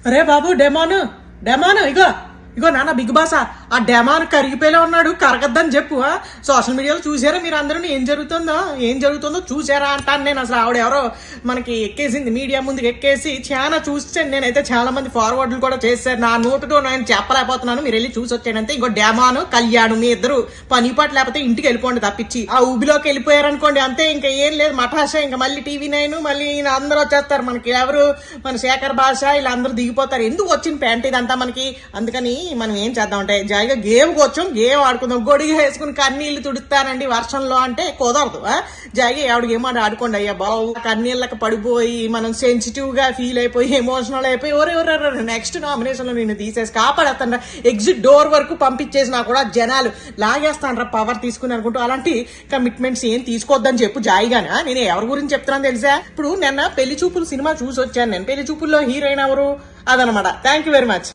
అరే బాబు demon demon ఇగో ఇగో నాన్న big boss ఆ డెమాన్ కరిగిపోయేలా ఉన్నాడు, కరగద్దని చెప్పు. సోషల్ మీడియాలో చూసారా మీరు అందరూ ఏం జరుగుతుందో చూసారా అంటాను నేను. అసలు ఆవిడ ఎవరో మనకి ఎక్కేసింది, మీడియా ముందుకు ఎక్కేసి చాలా చూసాను నేనైతే. చాలా మంది ఫార్వర్డ్లు కూడా చేశారు, నా నోటుతో నేను చెప్పలేకపోతున్నాను, మీరు వెళ్ళి చూసి వచ్చానంతే. ఇంకో డెమాను కళ్యాణ్ మీ ఇద్దరు పని పాటు లేకపోతే ఇంటికి వెళ్ళిపోండి తప్పించి. ఆ ఊబిలోకి వెళ్ళిపోయారనుకోండి అంతే, ఇంకా ఏం లేదు మఠాశ. ఇంకా మళ్ళీ TV9 మళ్ళీ అందరూ వచ్చేస్తారు మనకి. ఎవరు మన శేఖర్ భాష వీళ్ళందరూ దిగిపోతారు. ఎందుకు వచ్చిన ప్యాంట్ ఇదంతా మనకి? అందుకని మనం ఏం చేద్దామంటే జాయిగా గేమ్కి వచ్చాం, గేమ్ ఆడుకుందాం. గొడిగ వేసుకుని కన్నీళ్లు తుడుస్తానండి వర్షంలో అంటే కుదరదు. జాయిగా ఎవడు గేమ్ ఆడుకోండి అయ్యా బాబు. కన్నీళ్ళకి పడిపోయి మనం సెన్సిటివ్ గా ఫీల్ అయిపోయి ఎమోషనల్ అయిపోయి ఒరే నెక్స్ట్ నామినేషన్ లో నేను తీసేసి కాపాడేస్తాను, ఎగ్జిట్ డోర్ వరకు పంపించేసినా కూడా జనాలు లాగేస్తాను పవర్ తీసుకుని అనుకుంటూ. అలాంటి కమిట్మెంట్స్ ఏం తీసుకోవద్దని చెప్పు జాయిగానా. నేను ఎవరి గురించి చెప్తున్నాను తెలుసా? ఇప్పుడు నిన్న పెళ్లి చూపులు సినిమా చూసి వచ్చాను నేను. పెళ్లి చూపుల్లో హీరోయిన్ ఎవరు అదనమాట. Thank you very much.